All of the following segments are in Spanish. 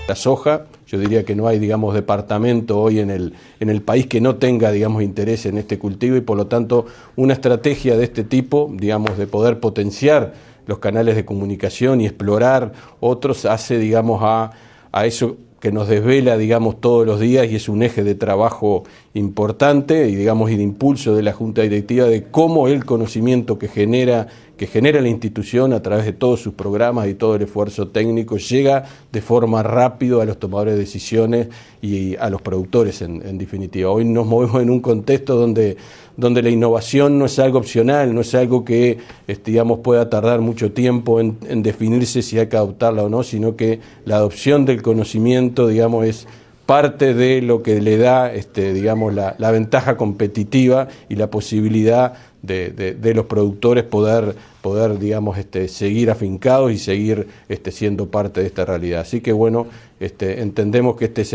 La soja, yo diría que no hay, digamos, departamento hoy en el país que no tenga, digamos, interés en este cultivo y por lo tanto una estrategia de este tipo, digamos, de poder potenciar los canales de comunicación y explorar otros hace, digamos, a eso que nos desvela, digamos, todos los días y es un eje de trabajo importante y, digamos, y de impulso de la Junta Directiva de cómo el conocimiento que genera la institución a través de todos sus programas y todo el esfuerzo técnico llega de forma rápida a los tomadores de decisiones y a los productores en definitiva. Hoy nos movemos en un contexto donde la innovación no es algo opcional, no es algo que digamos, pueda tardar mucho tiempo en definirse si hay que adoptarla o no, sino que la adopción del conocimiento, digamos, es parte de lo que le da, digamos, la ventaja competitiva y la posibilidad de los productores poder digamos, seguir afincados y seguir siendo parte de esta realidad. Así que bueno, entendemos que este es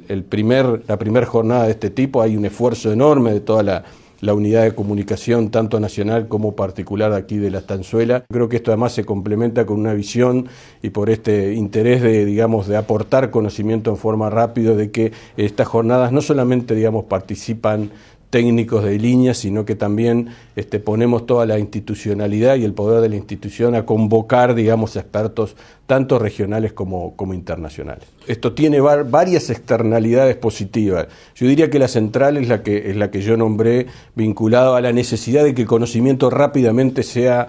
la primera jornada de este tipo. Hay un esfuerzo enorme de toda la unidad de comunicación, tanto nacional como particular aquí de la Estanzuela. Creo que esto además se complementa con una visión y por este interés digamos, de aportar conocimiento en forma rápida, de que estas jornadas no solamente, digamos, participan técnicos de línea, sino que también ponemos toda la institucionalidad y el poder de la institución a convocar, digamos, expertos tanto regionales como internacionales. Esto tiene varias externalidades positivas. Yo diría que la central es la que yo nombré, vinculado a la necesidad de que el conocimiento rápidamente sea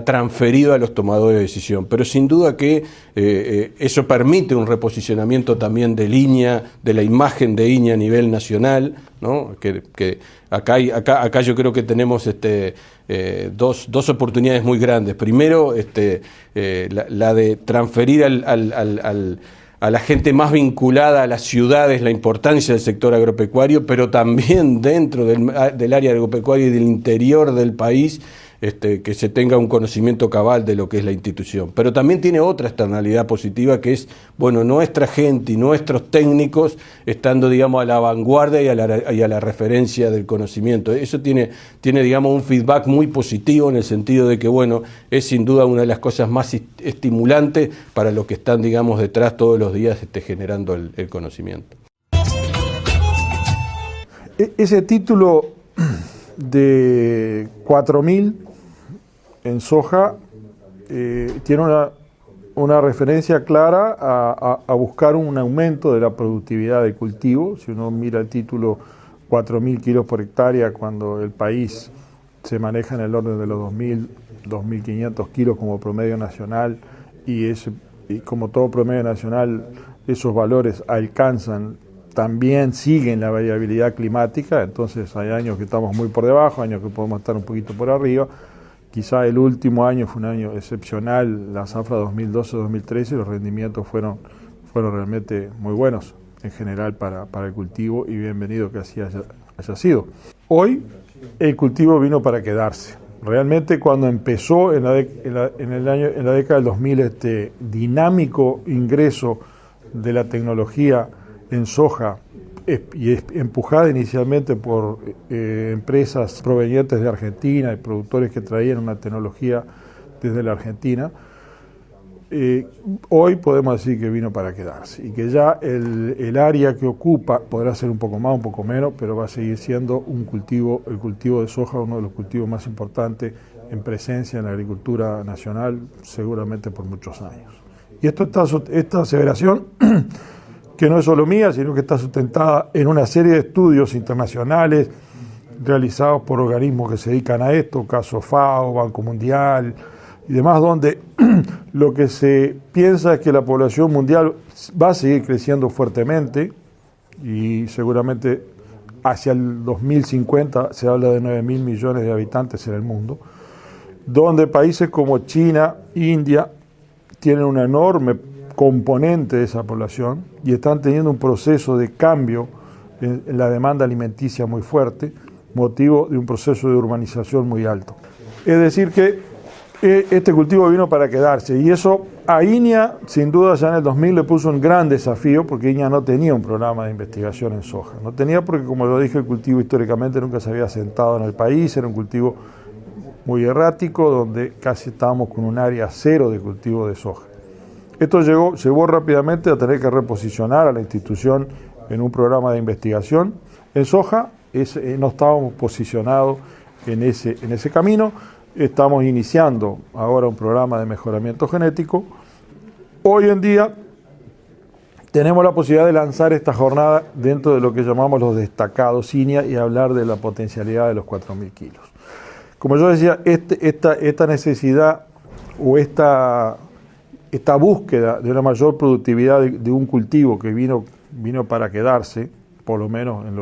transferido a los tomadores de decisión. Pero sin duda que eso permite un reposicionamiento también de línea, de la imagen de INEA a nivel nacional, ¿no? Que acá yo creo que tenemos dos oportunidades muy grandes. Primero, la de transferir a la gente más vinculada a las ciudades la importancia del sector agropecuario, pero también dentro del área agropecuaria y del interior del país, que se tenga un conocimiento cabal de lo que es la institución. Pero también tiene otra externalidad positiva que es, bueno, nuestra gente y nuestros técnicos estando, digamos, a la vanguardia y a la referencia del conocimiento. Eso tiene, digamos, un feedback muy positivo en el sentido de que, bueno, es sin duda una de las cosas más estimulantes para los que están, digamos, detrás todos los días generando el conocimiento. Ese título de 4.000 en soja tiene una referencia clara a buscar un aumento de la productividad del cultivo. Si uno mira el título 4.000 kilos por hectárea, cuando el país se maneja en el orden de los 2.000, 2.500 kilos como promedio nacional, y como todo promedio nacional, esos valores también siguen la variabilidad climática. Entonces hay años que estamos muy por debajo, años que podemos estar un poquito por arriba. Quizá el último año fue un año excepcional, la zafra 2012-2013, los rendimientos fueron realmente muy buenos en general para el cultivo, y bienvenido que así haya sido. Hoy el cultivo vino para quedarse. Realmente cuando empezó en la década del 2000 este dinámico ingreso de la tecnología en soja, y empujada inicialmente por empresas provenientes de Argentina y productores que traían una tecnología desde la Argentina, hoy podemos decir que vino para quedarse y que ya el área que ocupa podrá ser un poco más, un poco menos, pero va a seguir siendo el cultivo de soja, uno de los cultivos más importantes en presencia en la agricultura nacional, seguramente por muchos años. Y esta aseveración que no es solo mía, sino que está sustentada en una serie de estudios internacionales realizados por organismos que se dedican a esto, caso FAO, Banco Mundial y demás, donde lo que se piensa es que la población mundial va a seguir creciendo fuertemente y seguramente hacia el 2050 se habla de 9.000 millones de habitantes en el mundo, donde países como China, India, tienen una enorme componente de esa población y están teniendo un proceso de cambio en la demanda alimenticia muy fuerte, motivo de un proceso de urbanización muy alto. Es decir que este cultivo vino para quedarse, y eso a INEA sin duda ya en el 2000 le puso un gran desafío, porque INEA no tenía un programa de investigación en soja, no tenía, porque como lo dije, el cultivo históricamente nunca se había asentado en el país, era un cultivo muy errático, donde casi estábamos con un área cero de cultivo de soja. Esto llevó rápidamente a tener que reposicionar a la institución en un programa de investigación. En soja no estábamos posicionados en ese camino. Estamos iniciando ahora un programa de mejoramiento genético. Hoy en día tenemos la posibilidad de lanzar esta jornada dentro de lo que llamamos los destacados INIA y hablar de la potencialidad de los 4.000 kilos. Como yo decía, esta necesidad o esta búsqueda de una mayor productividad de un cultivo que vino para quedarse, por lo menos en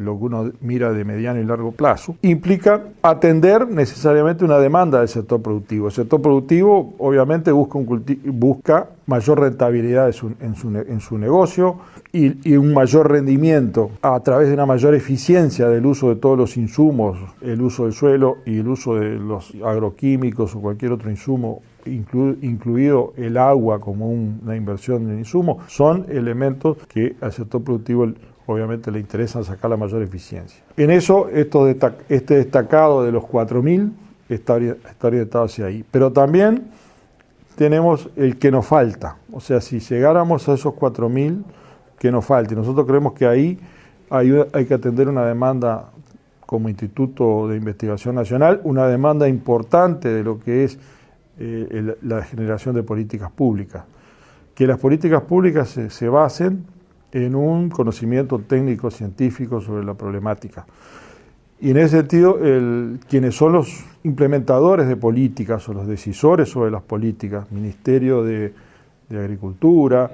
lo que uno mira de mediano y largo plazo, implica atender necesariamente una demanda del sector productivo. El sector productivo obviamente busca mayor rentabilidad en su negocio y un mayor rendimiento a través de una mayor eficiencia del uso de todos los insumos, el uso del suelo y el uso de los agroquímicos o cualquier otro insumo, incluido el agua como una inversión en insumo, son elementos que al sector productivo obviamente le interesa sacar la mayor eficiencia. En eso, este destacado de los 4.000 está orientado hacia ahí. Pero también tenemos el que nos falta. O sea, si llegáramos a esos 4.000, que nos falta. Y nosotros creemos que ahí hay que atender una demanda como Instituto de Investigación Nacional, una demanda importante de lo que es la generación de políticas públicas. Que las políticas públicas se basen en un conocimiento técnico científico sobre la problemática. Y en ese sentido, quienes son los implementadores de políticas o los decisores sobre las políticas, Ministerio de Agricultura,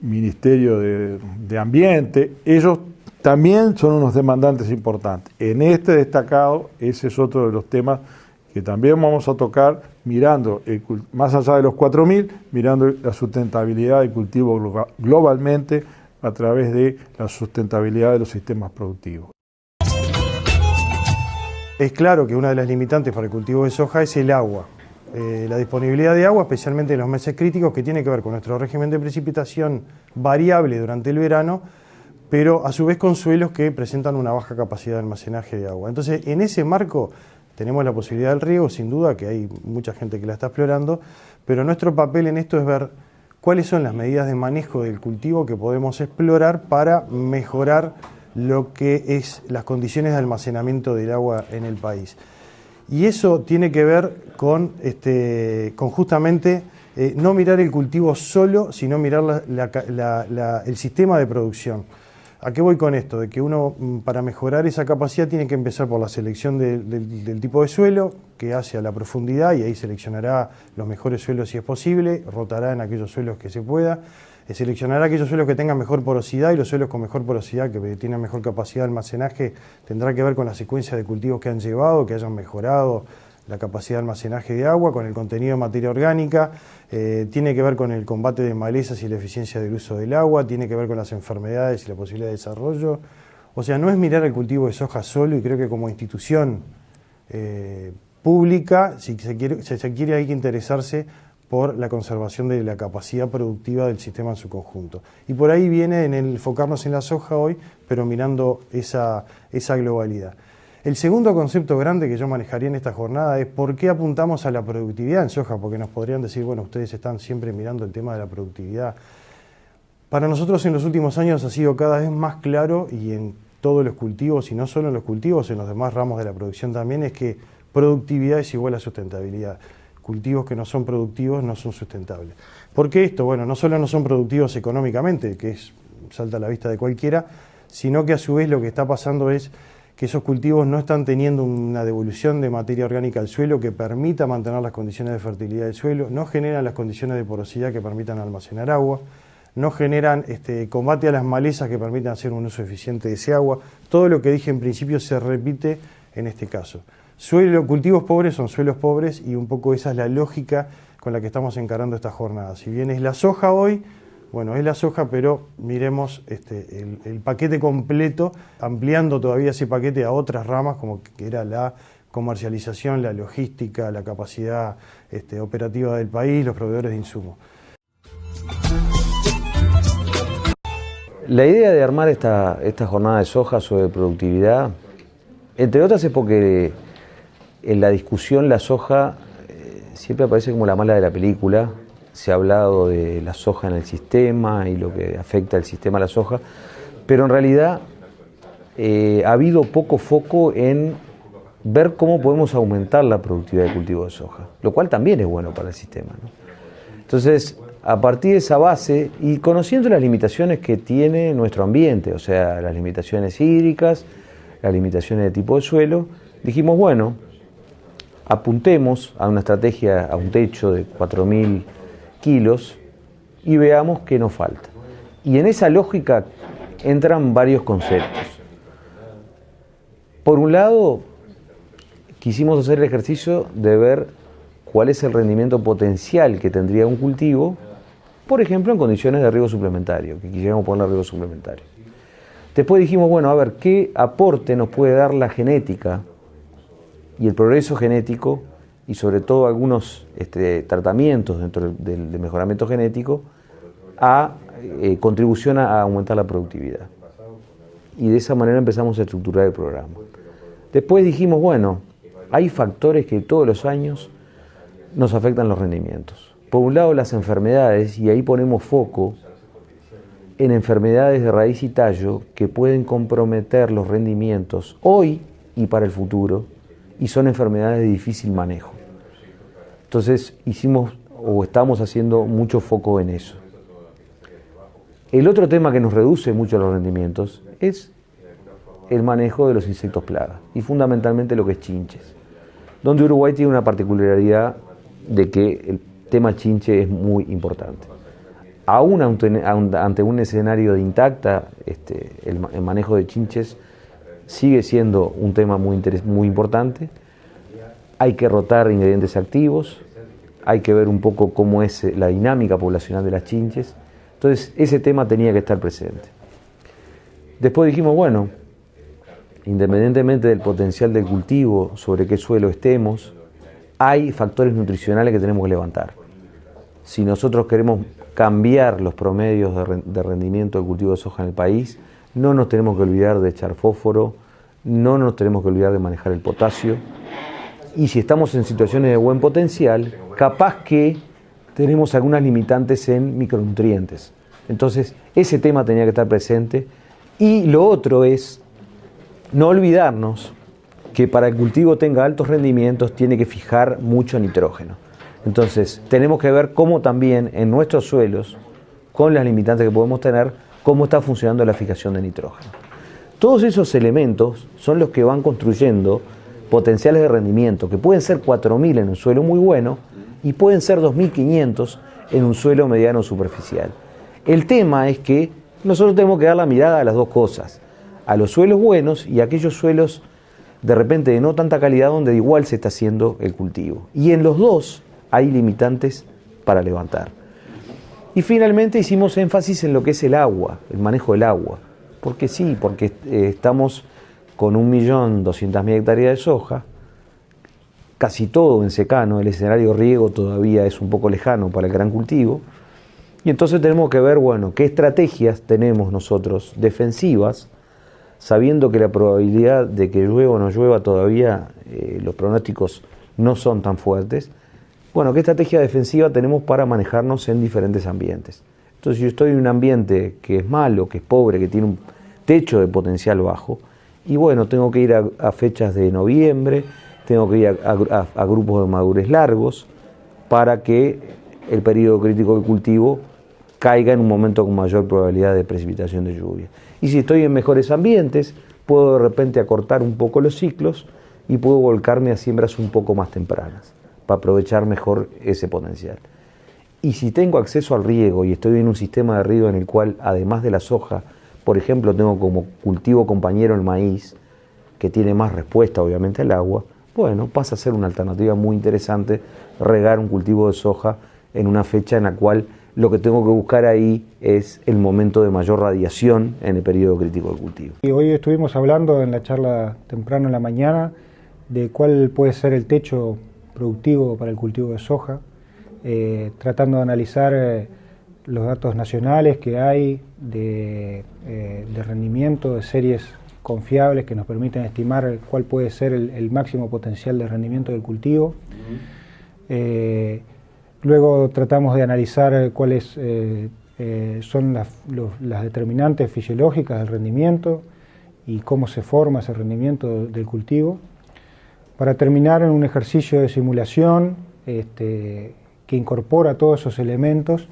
Ministerio de Ambiente, ellos también son unos demandantes importantes. En este destacado, ese es otro de los temas que también vamos a tocar, mirando, más allá de los 4.000, mirando la sustentabilidad del cultivo globalmente, a través de la sustentabilidad de los sistemas productivos. Es claro que una de las limitantes para el cultivo de soja es el agua. La disponibilidad de agua, especialmente en los meses críticos, que tiene que ver con nuestro régimen de precipitación variable durante el verano, pero a su vez con suelos que presentan una baja capacidad de almacenaje de agua. Entonces, en ese marco tenemos la posibilidad del riego, sin duda, que hay mucha gente que la está explorando, pero nuestro papel en esto es ver cuáles son las medidas de manejo del cultivo que podemos explorar para mejorar lo que es las condiciones de almacenamiento del agua en el país. Y eso tiene que ver con justamente no mirar el cultivo solo, sino mirar el sistema de producción. ¿A qué voy con esto? De que uno, para mejorar esa capacidad, tiene que empezar por la selección del tipo de suelo, que hace a la profundidad, y ahí seleccionará los mejores suelos si es posible, rotará en aquellos suelos que se pueda, seleccionará aquellos suelos que tengan mejor porosidad, y los suelos con mejor porosidad, que tienen mejor capacidad de almacenaje, tendrá que ver con la secuencia de cultivos que han llevado, que hayan mejorado la capacidad de almacenaje de agua, con el contenido de materia orgánica, tiene que ver con el combate de malezas y la eficiencia del uso del agua, tiene que ver con las enfermedades y la posibilidad de desarrollo. O sea, no es mirar el cultivo de soja solo, y creo que como institución pública, si se quiere, hay que interesarse por la conservación de la capacidad productiva del sistema en su conjunto. Y por ahí viene en el enfocarnos en la soja hoy, pero mirando esa globalidad. El segundo concepto grande que yo manejaría en esta jornada es por qué apuntamos a la productividad en soja, porque nos podrían decir, bueno, ustedes están siempre mirando el tema de la productividad. Para nosotros en los últimos años ha sido cada vez más claro, y en todos los cultivos, y no solo en los cultivos, en los demás ramos de la producción también, es que productividad es igual a sustentabilidad. Cultivos que no son productivos no son sustentables. ¿Por qué esto? Bueno, no solo no son productivos económicamente, que salta a la vista de cualquiera, sino que a su vez lo que está pasando es que esos cultivos no están teniendo una devolución de materia orgánica al suelo que permita mantener las condiciones de fertilidad del suelo, no generan las condiciones de porosidad que permitan almacenar agua, no generan combate a las malezas que permitan hacer un uso eficiente de ese agua. Todo lo que dije en principio se repite en este caso. Cultivos pobres son suelos pobres, y un poco esa es la lógica con la que estamos encarando esta jornada. Si bien es la soja hoy, bueno, es la soja, pero miremos el paquete completo, ampliando todavía ese paquete a otras ramas, como que era la comercialización, la logística, la capacidad operativa del país, los proveedores de insumos. La idea de armar esta jornada de soja sobre productividad, entre otras, es porque en la discusión la soja siempre aparece como la mala de la película, se ha hablado de la soja en el sistema y lo que afecta el sistema a la soja, pero en realidad ha habido poco foco en ver cómo podemos aumentar la productividad de cultivo de soja, lo cual también es bueno para el sistema, ¿no? Entonces, a partir de esa base y conociendo las limitaciones que tiene nuestro ambiente, o sea, las limitaciones hídricas, las limitaciones de tipo de suelo, dijimos, bueno, apuntemos a una estrategia, a un techo de 4.000 kilos y veamos qué nos falta. Y en esa lógica entran varios conceptos. Por un lado, quisimos hacer el ejercicio de ver cuál es el rendimiento potencial que tendría un cultivo, por ejemplo, en condiciones de riego suplementario, que quisiéramos ponerle riego suplementario. Después dijimos, bueno, a ver, ¿qué aporte nos puede dar la genética y el progreso genético y sobre todo algunos tratamientos dentro del mejoramiento genético a contribución a aumentar la productividad? Y de esa manera empezamos a estructurar el programa. Después dijimos, bueno, hay factores que todos los años nos afectan los rendimientos. Por un lado, las enfermedades, y ahí ponemos foco en enfermedades de raíz y tallo que pueden comprometer los rendimientos hoy y para el futuro, y son enfermedades de difícil manejo. Entonces hicimos o estamos haciendo mucho foco en eso. El otro tema que nos reduce mucho los rendimientos es el manejo de los insectos plaga, y fundamentalmente lo que es chinches, donde Uruguay tiene una particularidad de que el tema chinche es muy importante. Aún ante un escenario de intacta, el manejo de chinches sigue siendo un tema muy importante. Hay que rotar ingredientes activos, hay que ver un poco cómo es la dinámica poblacional de las chinches. Entonces, ese tema tenía que estar presente. Después dijimos, bueno, independientemente del potencial del cultivo, sobre qué suelo estemos, hay factores nutricionales que tenemos que levantar. Si nosotros queremos cambiar los promedios de rendimiento del cultivo de soja en el país, no nos tenemos que olvidar de echar fósforo, no nos tenemos que olvidar de manejar el potasio, y si estamos en situaciones de buen potencial, capaz que tenemos algunas limitantes en micronutrientes. Entonces, ese tema tenía que estar presente. Y lo otro es no olvidarnos que para que el cultivo tenga altos rendimientos tiene que fijar mucho nitrógeno. Entonces, tenemos que ver cómo también en nuestros suelos, con las limitantes que podemos tener, cómo está funcionando la fijación de nitrógeno. Todos esos elementos son los que van construyendo potenciales de rendimiento, que pueden ser 4.000 en un suelo muy bueno y pueden ser 2.500 en un suelo mediano superficial. El tema es que nosotros tenemos que dar la mirada a las dos cosas, a los suelos buenos y a aquellos suelos de repente de no tanta calidad donde igual se está haciendo el cultivo. Y en los dos hay limitantes para levantar. Y finalmente hicimos énfasis en lo que es el agua, el manejo del agua. Porque sí, porque estamos con 1.200.000 hectáreas de soja, casi todo en secano, el escenario riego todavía es un poco lejano para el gran cultivo, y entonces tenemos que ver, bueno, qué estrategias tenemos nosotros defensivas, sabiendo que la probabilidad de que llueva o no llueva todavía, los pronósticos no son tan fuertes. Bueno, ¿qué estrategia defensiva tenemos para manejarnos en diferentes ambientes? Entonces, si yo estoy en un ambiente que es malo, que es pobre, que tiene un techo de potencial bajo, y bueno, tengo que ir a fechas de noviembre, tengo que ir a grupos de madurez largos, para que el periodo crítico del cultivo caiga en un momento con mayor probabilidad de precipitación de lluvia. Y si estoy en mejores ambientes, puedo de repente acortar un poco los ciclos y puedo volcarme a siembras un poco más tempranas, para aprovechar mejor ese potencial. Y si tengo acceso al riego y estoy en un sistema de riego en el cual, además de la soja, por ejemplo, tengo como cultivo compañero el maíz, que tiene más respuesta obviamente al agua, bueno, pasa a ser una alternativa muy interesante regar un cultivo de soja en una fecha en la cual lo que tengo que buscar ahí es el momento de mayor radiación en el periodo crítico del cultivo. Y hoy estuvimos hablando en la charla temprano en la mañana de cuál puede ser el techo productivo para el cultivo de soja, tratando de analizar los datos nacionales que hay de rendimiento, de series confiables que nos permiten estimar cuál puede ser el máximo potencial de rendimiento del cultivo. Luego tratamos de analizar cuáles son las determinantes fisiológicas del rendimiento y cómo se forma ese rendimiento del cultivo, para terminar en un ejercicio de simulación que incorpora todos esos elementos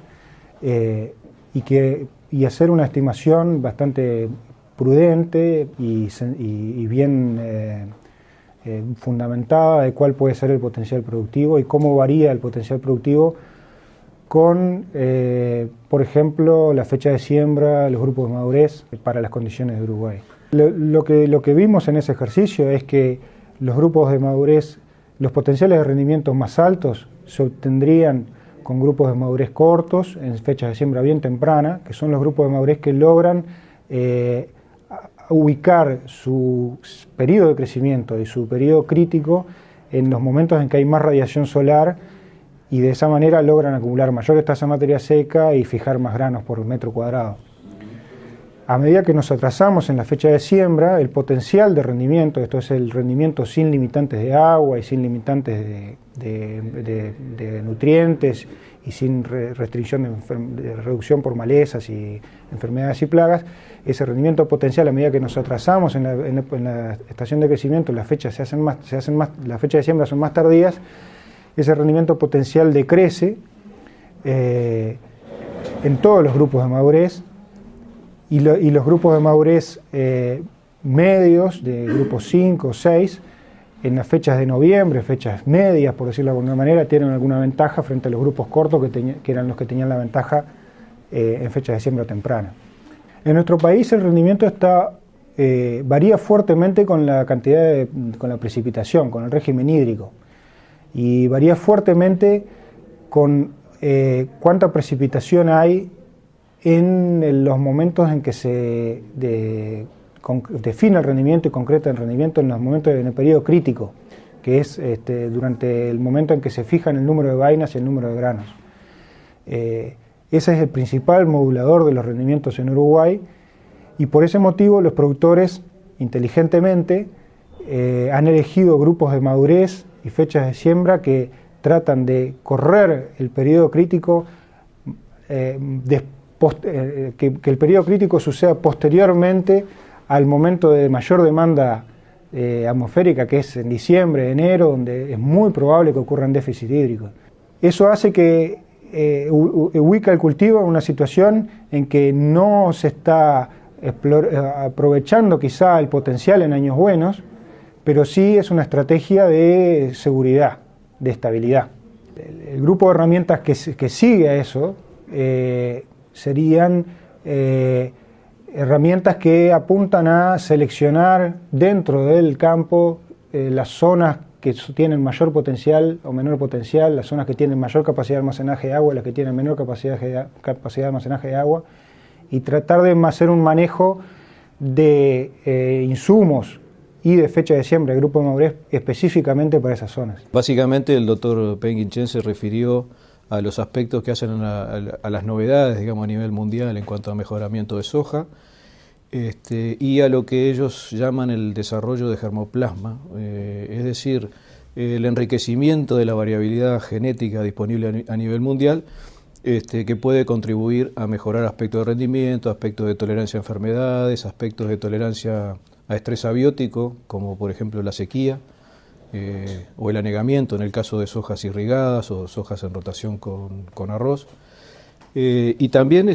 y hacer una estimación bastante prudente y bien fundamentada de cuál puede ser el potencial productivo y cómo varía el potencial productivo con, por ejemplo, la fecha de siembra, los grupos de madurez para las condiciones de Uruguay. Lo que vimos en ese ejercicio es que los grupos de madurez, los potenciales de rendimientos más altos se obtendrían con grupos de madurez cortos, en fechas de siembra bien temprana, que son los grupos de madurez que logran ubicar su periodo de crecimiento y su periodo crítico en los momentos en que hay más radiación solar, y de esa manera logran acumular mayores tasas de materia seca y fijar más granos por metro cuadrado. A medida que nos atrasamos en la fecha de siembra, el potencial de rendimiento, esto es el rendimiento sin limitantes de agua y sin limitantes de nutrientes y sin restricción de reducción por malezas y enfermedades y plagas, ese rendimiento potencial, a medida que nos atrasamos en la estación de crecimiento, las fechas las fechas de siembra son más tardías, ese rendimiento potencial decrece en todos los grupos de madurez, y los grupos de madurez medios, de grupos 5 o 6, en las fechas de noviembre, fechas medias, por decirlo de alguna manera, tienen alguna ventaja frente a los grupos cortos que eran los que tenían la ventaja en fechas de siembra temprana. En nuestro país el rendimiento varía fuertemente con la cantidad con la precipitación, con el régimen hídrico, y varía fuertemente con cuánta precipitación hay en los momentos en que se define el rendimiento y concreta el rendimiento en el periodo crítico, que es durante el momento en que se fijan el número de vainas y el número de granos. Ese es el principal modulador de los rendimientos en Uruguay, y por ese motivo los productores inteligentemente han elegido grupos de madurez y fechas de siembra que tratan de correr el periodo crítico, que el periodo crítico suceda posteriormente al momento de mayor demanda atmosférica, que es en diciembre, enero, donde es muy probable que ocurran déficit hídrico. Eso hace que ubica el cultivo en una situación en que no se está aprovechando quizá el potencial en años buenos, pero sí es una estrategia de seguridad, de estabilidad. El grupo de herramientas que sigue a eso serían herramientas que apuntan a seleccionar dentro del campo las zonas que tienen mayor potencial o menor potencial, las zonas que tienen mayor capacidad de almacenaje de agua, las que tienen menor capacidad de almacenaje de agua, y tratar de hacer un manejo de insumos y de fecha de siembra, de grupo de madurez específicamente para esas zonas. Básicamente el doctor Penguin-Chen se refirió a los aspectos que hacen a las novedades, digamos, a nivel mundial en cuanto a mejoramiento de soja, y a lo que ellos llaman el desarrollo de germoplasma, es decir, el enriquecimiento de la variabilidad genética disponible a nivel mundial, que puede contribuir a mejorar aspectos de rendimiento, aspectos de tolerancia a enfermedades, aspectos de tolerancia a estrés abiótico, como por ejemplo la sequía, o el anegamiento en el caso de sojas irrigadas o sojas en rotación con arroz. Y también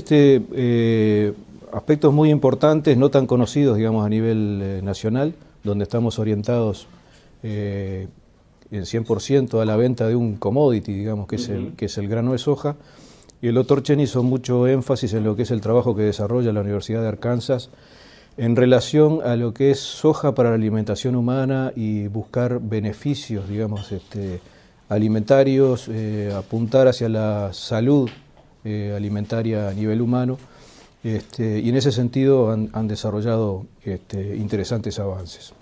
aspectos muy importantes, no tan conocidos, digamos, a nivel nacional, donde estamos orientados en 100% a la venta de un commodity, digamos, que es el grano de soja. Y el doctor Chen hizo mucho énfasis en lo que es el trabajo que desarrolla la Universidad de Arkansas en relación a lo que es soja para la alimentación humana y buscar beneficios, digamos, alimentarios, apuntar hacia la salud alimentaria a nivel humano, y en ese sentido han desarrollado interesantes avances.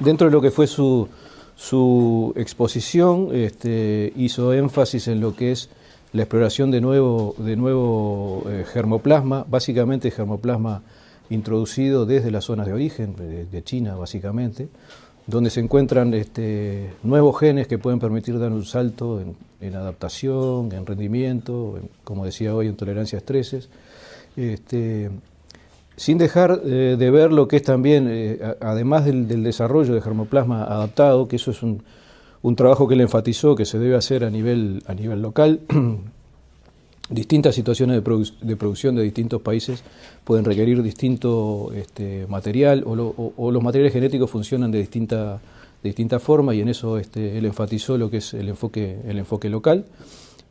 Dentro de lo que fue su exposición, hizo énfasis en lo que es la exploración de nuevo germoplasma, básicamente germoplasma introducido desde las zonas de origen, de China básicamente, donde se encuentran nuevos genes que pueden permitir dar un salto en adaptación, en rendimiento, como decía hoy, en tolerancia a estreses, sin dejar de ver lo que es también, además del desarrollo de germoplasma adaptado, que eso es un trabajo que él enfatizó que se debe hacer a nivel local. Distintas situaciones de producción de distintos países pueden requerir distinto material, o los materiales genéticos funcionan de distinta forma, y en eso él enfatizó lo que es el enfoque local.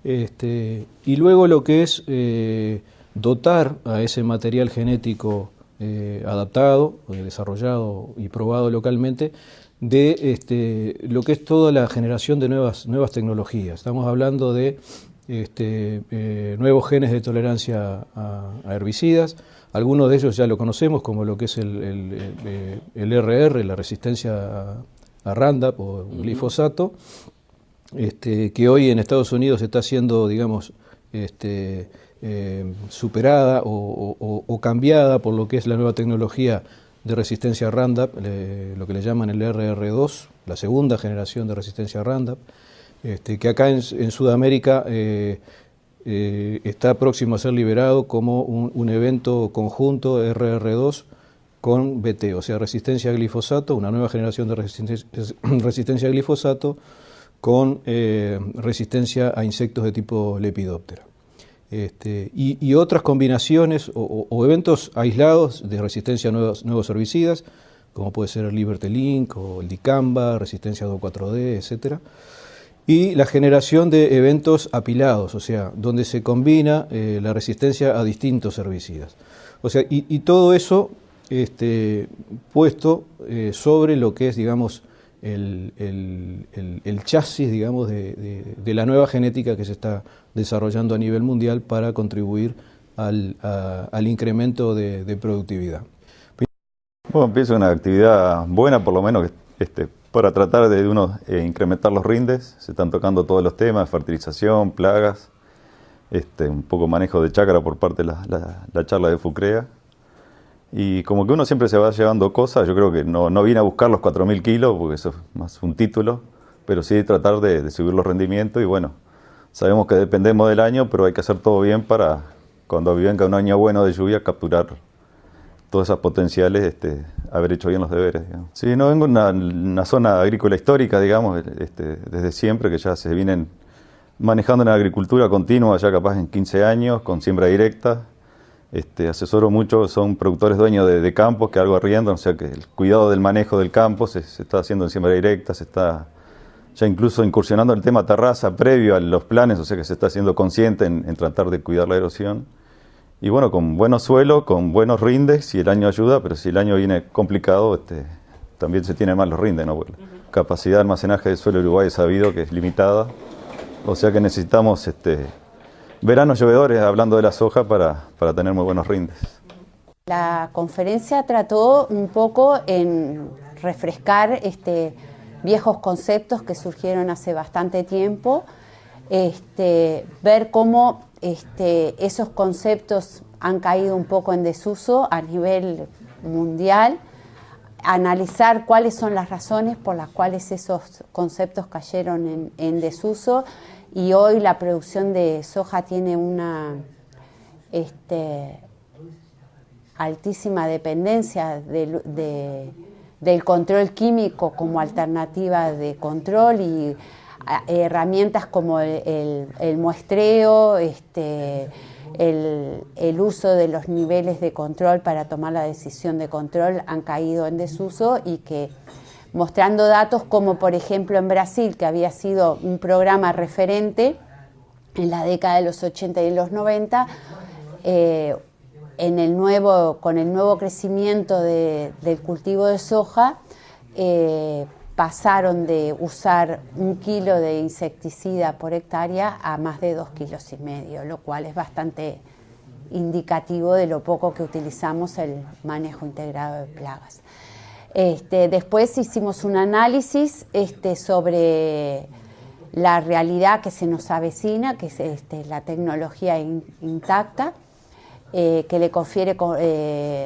Y luego lo que es dotar a ese material genético adaptado, desarrollado y probado localmente, de lo que es toda la generación de nuevas tecnologías. Estamos hablando de nuevos genes de tolerancia a herbicidas. Algunos de ellos ya lo conocemos, como lo que es el RR, la resistencia a Roundup o glifosato, que hoy en Estados Unidos está siendo, digamos, superada o cambiada por lo que es la nueva tecnología de resistencia a Roundup, lo que le llaman el RR2, la segunda generación de resistencia a Roundup, que acá en Sudamérica está próximo a ser liberado como un evento conjunto RR2 con BT, o sea, resistencia a glifosato, una nueva generación de resistencia a glifosato con resistencia a insectos de tipo Lepidoptera. Y otras combinaciones o eventos aislados de resistencia a nuevos herbicidas, como puede ser el Liberty Link o el dicamba, resistencia a 2,4-D, etcétera. Y la generación de eventos apilados, o sea, donde se combina la resistencia a distintos herbicidas. O sea, y todo eso puesto sobre lo que es, digamos, el chasis, digamos, de la nueva genética que se está desarrollando a nivel mundial para contribuir al incremento de productividad. Bueno, pienso una actividad buena, por lo menos, para tratar de incrementar los rindes. Se están tocando todos los temas, fertilización, plagas, un poco manejo de chácara por parte de la charla de FUCREA. Y como que uno siempre se va llevando cosas, yo creo que no viene a buscar los 4.000 kilos, porque eso es más un título, pero sí tratar de subir los rendimientos. Y bueno, sabemos que dependemos del año, pero hay que hacer todo bien para cuando venga un año bueno de lluvia, capturar todas esas potenciales, haber hecho bien los deberes, digamos. Sí, no vengo de una zona agrícola histórica, digamos, desde siempre, que ya se vienen manejando en la agricultura continua, ya capaz en 15 años, con siembra directa. Asesoro mucho, son productores dueños de campos que algo arriendan, o sea que el cuidado del manejo del campo se está haciendo en siembra directa, se está ya incluso incursionando en el tema terraza previo a los planes, o sea que se está haciendo consciente en tratar de cuidar la erosión. Y bueno, con buenos suelos, con buenos rindes, si el año ayuda, pero si el año viene complicado, también se tienen mal los rindes, ¿no? La capacidad de almacenaje del suelo Uruguay es sabido que es limitada, o sea que necesitamos veranos llovedores, hablando de la soja, para tener muy buenos rindes. La conferencia trató un poco en refrescar viejos conceptos que surgieron hace bastante tiempo, ver cómo esos conceptos han caído un poco en desuso a nivel mundial, analizar cuáles son las razones por las cuales esos conceptos cayeron en desuso, y hoy la producción de soja tiene una altísima dependencia del control químico como alternativa de control, y herramientas como el muestreo, el uso de los niveles de control para tomar la decisión de control han caído en desuso, y que mostrando datos como por ejemplo en Brasil, que había sido un programa referente en la década de los 80 y los 90, con el nuevo crecimiento del cultivo de soja, pasaron de usar 1 kilo de insecticida por hectárea a más de 2,5 kilos, lo cual es bastante indicativo de lo poco que utilizamos el manejo integrado de plagas. Después hicimos un análisis sobre la realidad que se nos avecina, que es la tecnología intacta, que le confiere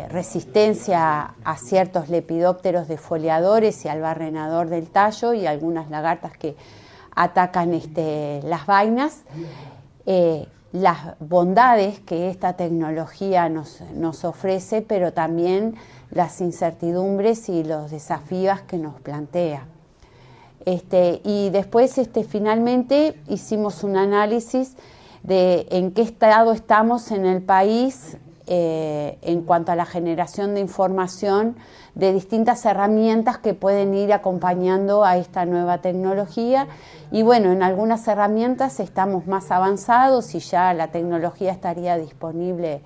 resistencia a ciertos lepidópteros defoliadores y al barrenador del tallo y algunas lagartas que atacan las vainas. Las bondades que esta tecnología nos ofrece, pero también las incertidumbres y los desafíos que nos plantea. Y después finalmente hicimos un análisis de en qué estado estamos en el país en cuanto a la generación de información de distintas herramientas que pueden ir acompañando a esta nueva tecnología. Y bueno, en algunas herramientas estamos más avanzados y ya la tecnología estaría disponible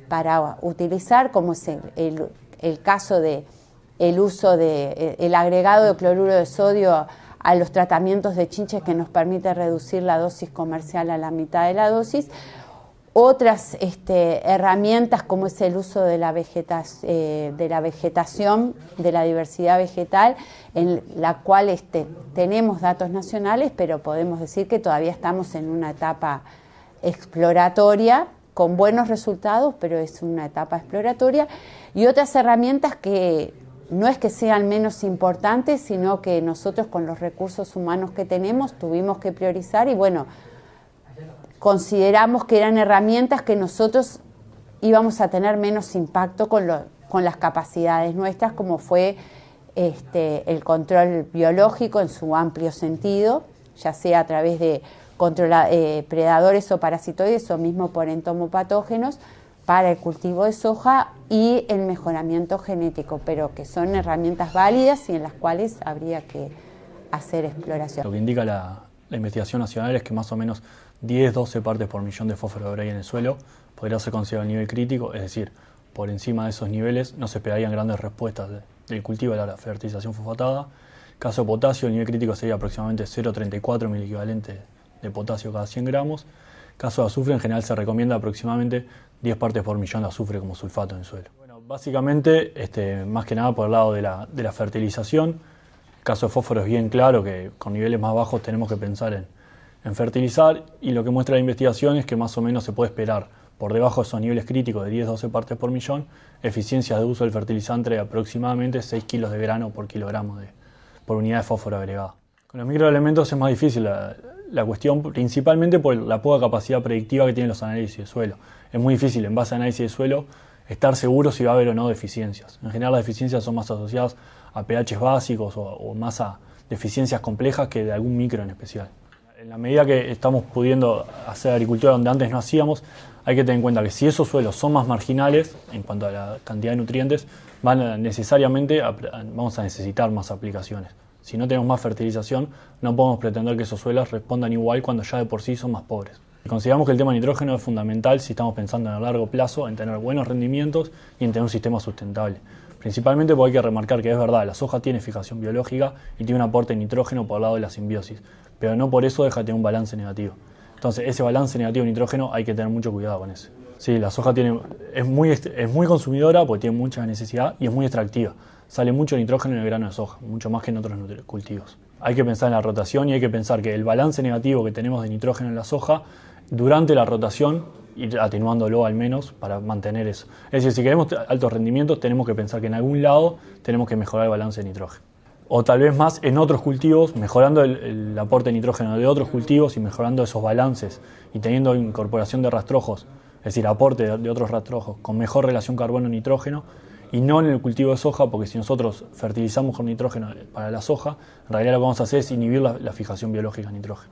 para utilizar, como es el caso de el uso de el agregado de cloruro de sodio a los tratamientos de chinches, que nos permite reducir la dosis comercial a la mitad de la dosis. Otras herramientas, como es el uso de la vegetación, de la diversidad vegetal, en la cual tenemos datos nacionales, pero podemos decir que todavía estamos en una etapa exploratoria, con buenos resultados, pero es una etapa exploratoria. Y otras herramientas que no es que sean menos importantes, sino que nosotros con los recursos humanos que tenemos tuvimos que priorizar y bueno, consideramos que eran herramientas que nosotros íbamos a tener menos impacto con las capacidades nuestras, como fue el control biológico en su amplio sentido, ya sea a través de predadores o parasitoides o mismo por entomopatógenos, para el cultivo de soja y el mejoramiento genético, pero que son herramientas válidas y en las cuales habría que hacer exploración. Lo que indica la investigación nacional es que más o menos 10-12 partes por millón de fósforo de Bray en el suelo podría ser considerado el nivel crítico, es decir, por encima de esos niveles no se esperarían grandes respuestas del cultivo de la fertilización fosfatada. Caso de potasio, el nivel crítico sería aproximadamente 0,34 miliequivalente de potasio cada 100 gramos. Caso de azufre, en general se recomienda aproximadamente 10 partes por millón de azufre como sulfato en el suelo. Bueno, básicamente, más que nada por el lado de la fertilización. El caso de fósforo es bien claro que con niveles más bajos tenemos que pensar en fertilizar, y lo que muestra la investigación es que más o menos se puede esperar por debajo de esos niveles críticos de 10-12 partes por millón, eficiencias de uso del fertilizante de aproximadamente 6 kilos de grano por kilogramo por unidad de fósforo agregado. Con los microelementos es más difícil la cuestión, principalmente por la poca capacidad predictiva que tienen los análisis de suelo. Es muy difícil, en base a análisis de suelo, estar seguro si va a haber o no deficiencias. En general, las deficiencias son más asociadas a pHs básicos o más a deficiencias complejas que de algún micro en especial. En la medida que estamos pudiendo hacer agricultura donde antes no hacíamos, hay que tener en cuenta que si esos suelos son más marginales en cuanto a la cantidad de nutrientes, necesariamente vamos a necesitar más aplicaciones. Si no tenemos más fertilización, no podemos pretender que esos suelos respondan igual cuando ya de por sí son más pobres. Consideramos que el tema nitrógeno es fundamental si estamos pensando en el largo plazo, en tener buenos rendimientos y en tener un sistema sustentable. Principalmente porque hay que remarcar que es verdad, la soja tiene fijación biológica y tiene un aporte de nitrógeno por el lado de la simbiosis, pero no por eso deja de tener un balance negativo. Entonces, ese balance negativo de nitrógeno hay que tener mucho cuidado con eso. Sí, la soja es muy consumidora porque tiene mucha necesidad y es muy extractiva. Sale mucho nitrógeno en el grano de soja, mucho más que en otros cultivos. Hay que pensar en la rotación y hay que pensar que el balance negativo que tenemos de nitrógeno en la soja, durante la rotación, ir atenuándolo al menos para mantener eso. Es decir, si queremos altos rendimientos, tenemos que pensar que en algún lado tenemos que mejorar el balance de nitrógeno. O tal vez más en otros cultivos, mejorando el aporte de nitrógeno de otros cultivos y mejorando esos balances y teniendo incorporación de rastrojos, es decir, aporte de otros rastrojos con mejor relación carbono-nitrógeno, y no en el cultivo de soja, porque si nosotros fertilizamos con nitrógeno para la soja, en realidad lo que vamos a hacer es inhibir la fijación biológica de nitrógeno.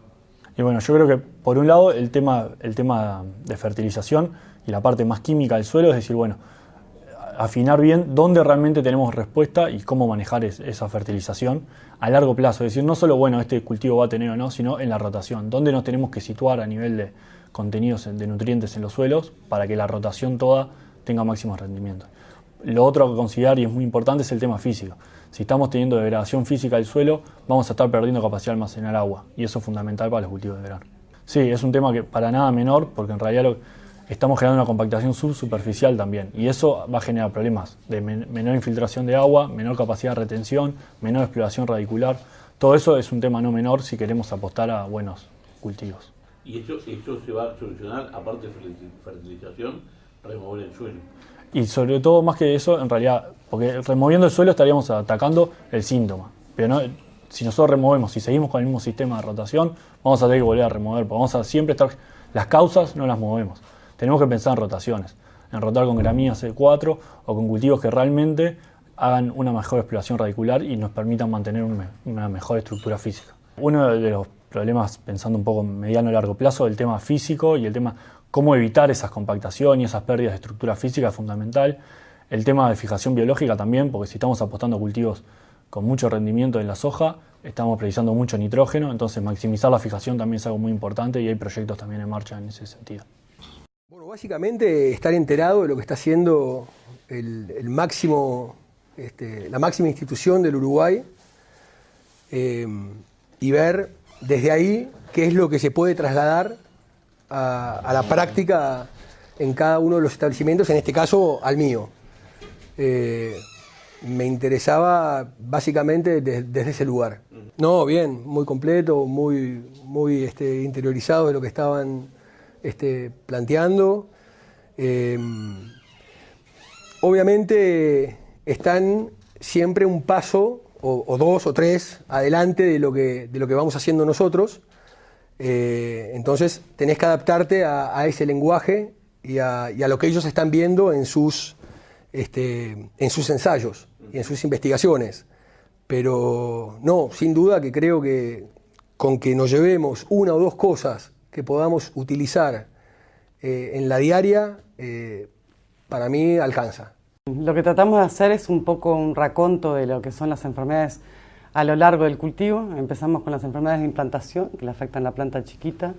Y bueno, yo creo que por un lado el tema de fertilización y la parte más química del suelo, es decir, bueno, afinar bien dónde realmente tenemos respuesta y cómo manejar esa fertilización a largo plazo. Es decir, no solo, bueno, este cultivo va a tener o no, sino en la rotación, dónde nos tenemos que situar a nivel de contenidos de nutrientes en los suelos para que la rotación toda tenga máximos rendimientos. Lo otro a considerar, y es muy importante, es el tema físico. Si estamos teniendo degradación física del suelo, vamos a estar perdiendo capacidad de almacenar agua, y eso es fundamental para los cultivos de verano. Sí, es un tema que para nada menor, porque en realidad estamos generando una compactación subsuperficial también, y eso va a generar problemas de menor infiltración de agua, menor capacidad de retención, menor exploración radicular. Todo eso es un tema no menor si queremos apostar a buenos cultivos. ¿Y esto se va a solucionar, aparte de fertilización, remover el suelo. Y sobre todo, más que eso, en realidad, porque removiendo el suelo estaríamos atacando el síntoma. Pero no, si nosotros removemos, si seguimos con el mismo sistema de rotación, vamos a tener que volver a remover, porque vamos a siempre estar... Las causas no las movemos. Tenemos que pensar en rotaciones, en rotar con gramíneas C4 o con cultivos que realmente hagan una mejor exploración radicular y nos permitan mantener una mejor estructura física. Uno de los problemas, pensando un poco mediano y largo plazo, el tema físico y el tema cómo evitar esas compactaciones y esas pérdidas de estructura física es fundamental. El tema de fijación biológica también, porque si estamos apostando a cultivos con mucho rendimiento en la soja, estamos precisando mucho nitrógeno, entonces maximizar la fijación también es algo muy importante y hay proyectos también en marcha en ese sentido. Bueno, básicamente estar enterado de lo que está haciendo el máximo, la máxima institución del Uruguay y ver desde ahí qué es lo que se puede trasladar a la práctica en cada uno de los establecimientos, en este caso al mío. Me interesaba básicamente desde ese lugar. No, bien, muy completo, muy interiorizado de lo que estaban planteando. Obviamente están siempre un paso o dos o tres adelante de lo que vamos haciendo nosotros. Entonces tenés que adaptarte a ese lenguaje y a lo que ellos están viendo en sus ensayos y en sus investigaciones. Pero no, sin duda que creo que con que nos llevemos una o dos cosas que podamos utilizar en la diaria, para mí alcanza. Lo que tratamos de hacer es un poco un raconto de lo que son las enfermedades a lo largo del cultivo. Empezamos con las enfermedades de implantación, que le afectan la planta chiquita,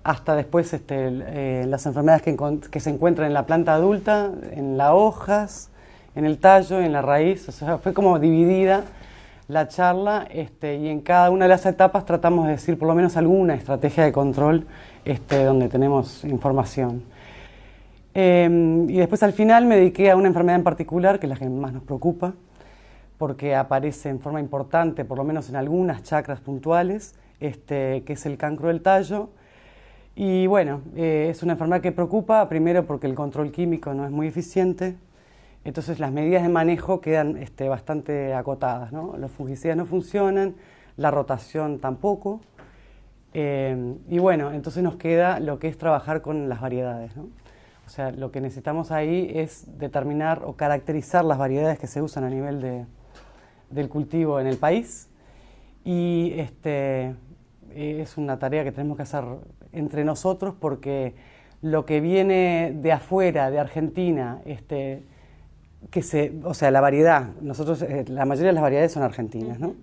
hasta después las enfermedades que se encuentran en la planta adulta, en las hojas, en el tallo, en la raíz. O sea, fue como dividida la charla y en cada una de las etapas tratamos de decir por lo menos alguna estrategia de control donde tenemos información. Y después al final me dediqué a una enfermedad en particular, que es la que más nos preocupa, porque aparece en forma importante, por lo menos en algunas chacras puntuales, que es el cancro del tallo. Y bueno, es una enfermedad que preocupa, primero porque el control químico no es muy eficiente, entonces las medidas de manejo quedan bastante acotadas, ¿no? Los fungicidas no funcionan, la rotación tampoco, y bueno, entonces nos queda lo que es trabajar con las variedades, ¿no? O sea, lo que necesitamos ahí es determinar o caracterizar las variedades que se usan a nivel del cultivo en el país, y es una tarea que tenemos que hacer entre nosotros, porque lo que viene de afuera, de Argentina, o sea, la variedad, nosotros, la mayoría de las variedades son argentinas, ¿no?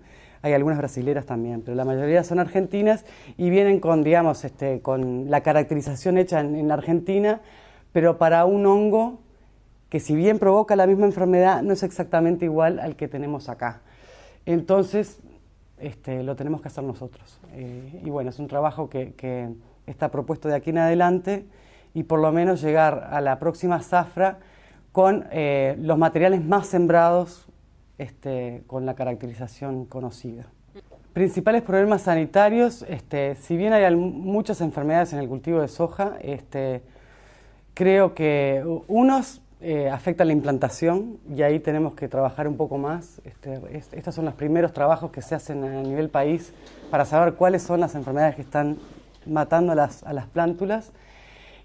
Hay algunas brasileras también, pero la mayoría son argentinas y vienen con, digamos, con la caracterización hecha en Argentina, pero para un hongo que si bien provoca la misma enfermedad, no es exactamente igual al que tenemos acá. Entonces, lo tenemos que hacer nosotros. Y bueno, es un trabajo que está propuesto de aquí en adelante, y por lo menos llegar a la próxima zafra con los materiales más sembrados, con la caracterización conocida. Principales problemas sanitarios, si bien hay muchas enfermedades en el cultivo de soja, creo que unos afectan la implantación, y ahí tenemos que trabajar un poco más. Estos son los primeros trabajos que se hacen a nivel país para saber cuáles son las enfermedades que están matando a las plántulas.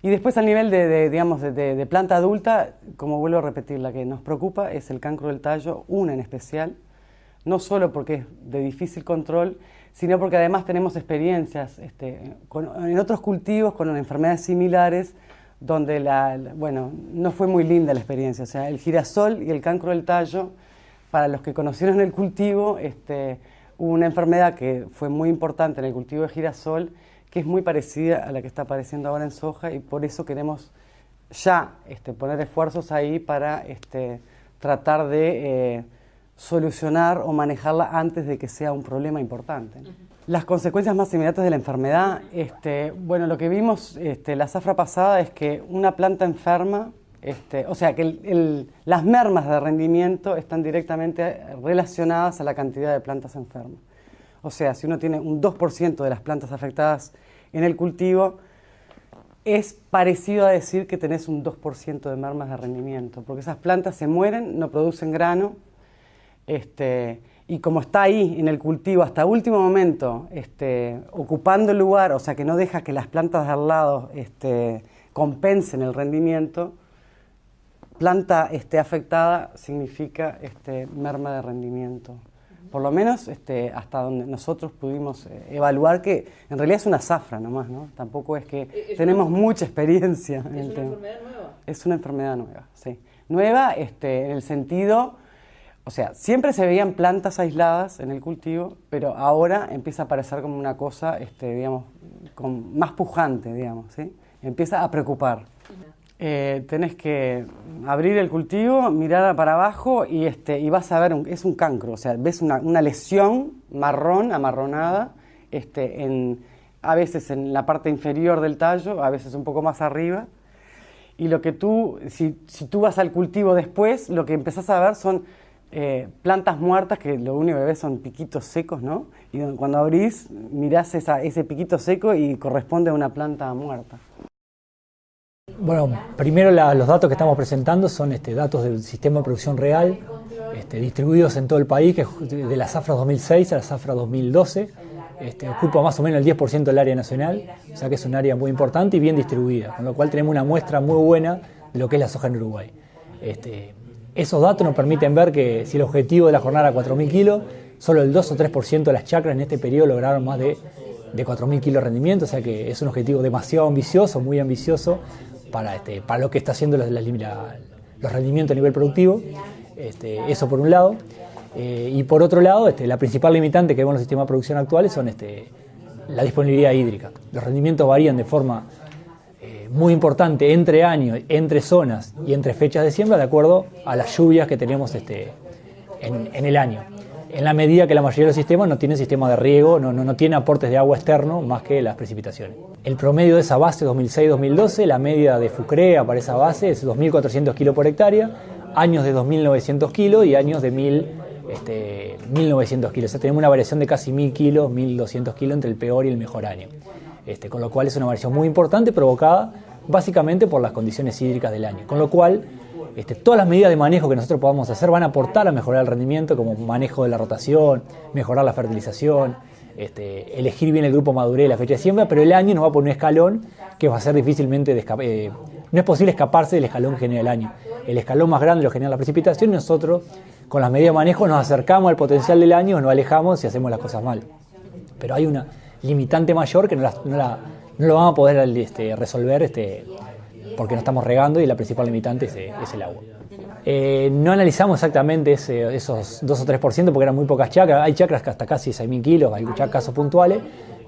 Y después al nivel de planta adulta, como vuelvo a repetir, la que nos preocupa es el cancro del tallo, una en especial, no solo porque es de difícil control, sino porque además tenemos experiencias en otros cultivos con enfermedades similares, donde no fue muy linda la experiencia. O sea, el girasol y el cancro del tallo, para los que conocieron el cultivo, hubo una enfermedad que fue muy importante en el cultivo de girasol, que es muy parecida a la que está apareciendo ahora en soja, y por eso queremos ya poner esfuerzos ahí para tratar de solucionar o manejarla antes de que sea un problema importante. Las consecuencias más inmediatas de la enfermedad, bueno, lo que vimos la zafra pasada es que una planta enferma, o sea, que las mermas de rendimiento están directamente relacionadas a la cantidad de plantas enfermas. O sea, si uno tiene un 2% de las plantas afectadas en el cultivo, es parecido a decir que tenés un 2% de mermas de rendimiento, porque esas plantas se mueren, no producen grano, y como está ahí en el cultivo hasta último momento, ocupando el lugar, o sea que no deja que las plantas de al lado compensen el rendimiento, planta afectada significa merma de rendimiento. Por lo menos hasta donde nosotros pudimos evaluar, que en realidad es una zafra nomás, ¿no? Tampoco es que tenemos mucha experiencia en el tema. ¿Es una enfermedad nueva? Es una enfermedad nueva, sí. Nueva en el sentido, o sea, siempre se veían plantas aisladas en el cultivo, pero ahora empieza a aparecer como una cosa, digamos, más pujante, digamos, ¿sí? Empieza a preocupar. Tenés que abrir el cultivo, mirar para abajo y vas a ver, es un cancro, o sea, ves una lesión marrón, amarronada, a veces en la parte inferior del tallo, a veces un poco más arriba, y lo que si tú vas al cultivo después, lo que empezás a ver son plantas muertas, que lo único que ves son piquitos secos, ¿no? Y cuando abrís, mirás ese piquito seco y corresponde a una planta muerta. Bueno, primero los datos que estamos presentando son datos del sistema de producción real, distribuidos en todo el país, que de la zafra 2006 a la zafra 2012, ocupa más o menos el 10% del área nacional, o sea que es un área muy importante y bien distribuida, con lo cual tenemos una muestra muy buena de lo que es la soja en Uruguay. Esos datos nos permiten ver que si el objetivo de la jornada era 4.000 kilos, solo el 2 o 3% de las chacras en este periodo lograron más de 4.000 kilos de rendimiento, o sea que es un objetivo demasiado ambicioso, muy ambicioso, para lo que está haciendo los rendimientos a nivel productivo, eso por un lado, y por otro lado, la principal limitante que vemos en los sistemas de producción actuales son la disponibilidad hídrica. Los rendimientos varían de forma muy importante entre años, entre zonas y entre fechas de siembra, de acuerdo a las lluvias que tenemos en el año. En la medida que la mayoría de los sistemas no tienen sistema de riego, no tiene aportes de agua externo más que las precipitaciones. El promedio de esa base 2006-2012, la media de FUCREA para esa base es 2.400 kilos por hectárea, años de 2.900 kilos y años de 1.900 kilos. O sea, tenemos una variación de casi 1.000 kilos, 1.200 kilos entre el peor y el mejor año. Con lo cual es una variación muy importante provocada básicamente por las condiciones hídricas del año. Con lo cual, todas las medidas de manejo que nosotros podamos hacer van a aportar a mejorar el rendimiento, como manejo de la rotación, mejorar la fertilización, elegir bien el grupo madurez y la fecha de siembra, pero el año nos va a poner un escalón que va a ser difícilmente no es posible escaparse del escalón que genera el año. El escalón más grande lo genera la precipitación y nosotros con las medidas de manejo nos acercamos al potencial del año o nos alejamos si hacemos las cosas mal. Pero hay una limitante mayor que no lo vamos a poder resolver porque no estamos regando y la principal limitante es el agua. No analizamos exactamente esos 2 o 3% porque eran muy pocas chacras. Hay chacras que hasta casi 6.000 kilos, hay casos puntuales,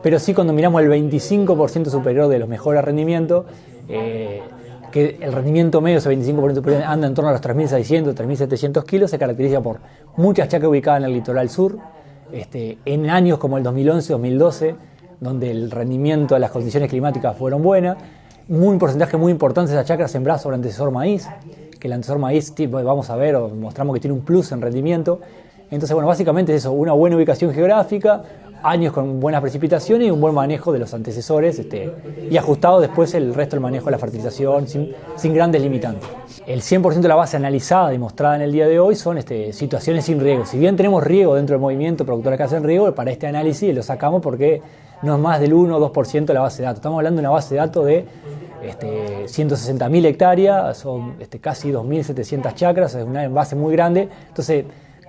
pero sí cuando miramos el 25% superior de los mejores rendimientos, que el rendimiento medio, ese 25% superior, anda en torno a los 3.600, 3.700 kilos, se caracteriza por muchas chacras ubicadas en el litoral sur, en años como el 2011, 2012, donde el rendimiento de las condiciones climáticas fueron buenas, un porcentaje muy importante de esas chacras sembradas sobre antecesor maíz, que el antecesor maíz, vamos a ver, o mostramos que tiene un plus en rendimiento. Entonces, bueno, básicamente es eso, una buena ubicación geográfica, años con buenas precipitaciones y un buen manejo de los antecesores, y ajustado después el resto del manejo de la fertilización sin grandes limitantes. El 100% de la base analizada, demostrada en el día de hoy, son situaciones sin riego. Si bien tenemos riego dentro del movimiento, productores que hacen riego, para este análisis lo sacamos porque no es más del 1 o 2% de la base de datos. Estamos hablando de una base de datos de 160.000 hectáreas, son casi 2.700 chacras, es una base muy grande. Entonces,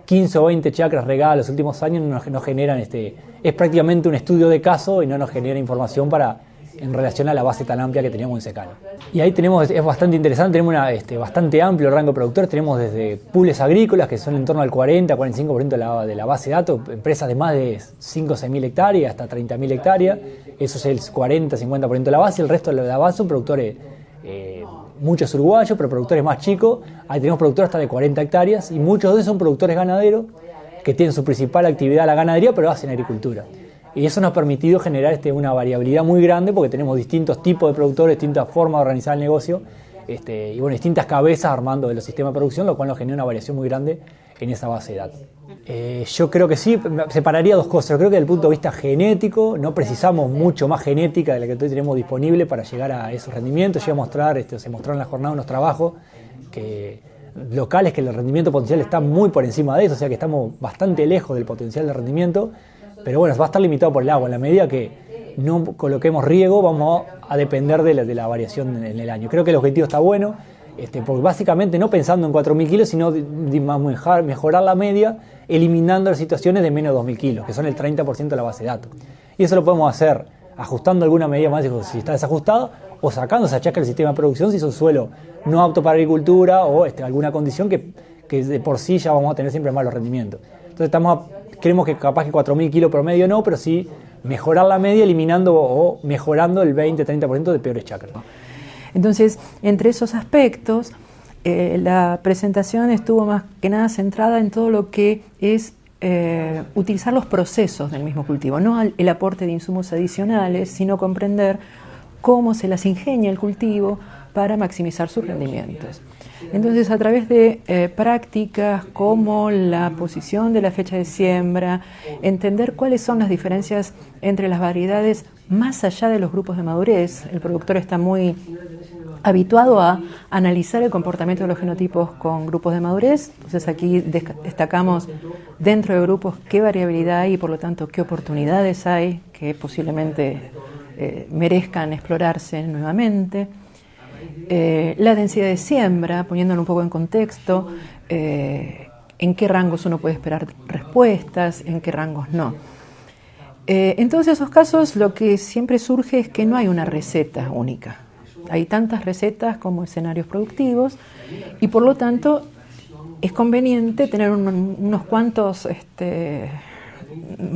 15 o 20 chacras regadas los últimos años nos generan, es prácticamente un estudio de caso y no nos genera información en relación a la base tan amplia que teníamos en secano. Y ahí es bastante interesante, tenemos bastante amplio rango de productores, tenemos desde pools agrícolas que son en torno al 40-45% de la base de datos, empresas de más de 5 o 6.000 hectáreas hasta 30.000 hectáreas, eso es el 40-50% de la base, el resto de la base son productores, muchos uruguayos, pero productores más chicos, ahí tenemos productores hasta de 40 hectáreas y muchos de ellos son productores ganaderos que tienen su principal actividad la ganadería, pero hacen agricultura. Y eso nos ha permitido generar una variabilidad muy grande porque tenemos distintos tipos de productores, distintas formas de organizar el negocio y bueno, distintas cabezas armando de los sistemas de producción, lo cual nos genera una variación muy grande en esa base de datos. Yo creo que sí, separaría dos cosas. Yo creo que desde el punto de vista genético no precisamos mucho más genética de la que hoy tenemos disponible para llegar a esos rendimientos. Yo voy a mostrar, se mostraron en la jornada unos trabajos locales que el rendimiento potencial está muy por encima de eso, o sea que estamos bastante lejos del potencial de rendimiento, pero bueno, va a estar limitado por el agua. En la medida que no coloquemos riego, vamos a depender de la variación en el año. Creo que el objetivo está bueno, porque básicamente no pensando en 4.000 kilos, sino mejorar la media, eliminando las situaciones de menos de 2.000 kilos, que son el 30% de la base de datos. Y eso lo podemos hacer ajustando alguna medida más si está desajustado, o sacando esa chaca del sistema de producción si es un suelo no apto para agricultura o alguna condición que de por sí ya vamos a tener siempre malos rendimientos. Entonces creemos que capaz que 4.000 kilos promedio no, pero sí mejorar la media eliminando o mejorando el 20-30% de peores chacras. Entonces, entre esos aspectos, la presentación estuvo más que nada centrada en todo lo que es utilizar los procesos del mismo cultivo, no el aporte de insumos adicionales, sino comprender cómo se las ingenia el cultivo para maximizar sus rendimientos. Entonces, a través de prácticas como la posición de la fecha de siembra, entender cuáles son las diferencias entre las variedades más allá de los grupos de madurez. El productor está muy habituado a analizar el comportamiento de los genotipos con grupos de madurez. Entonces, aquí destacamos dentro de grupos qué variabilidad hay y, por lo tanto, qué oportunidades hay que posiblemente merezcan explorarse nuevamente. La densidad de siembra, poniéndolo un poco en contexto, en qué rangos uno puede esperar respuestas, en qué rangos no. En todos esos casos lo que siempre surge es que no hay una receta única. Hay tantas recetas como escenarios productivos y por lo tanto es conveniente tener unos cuantos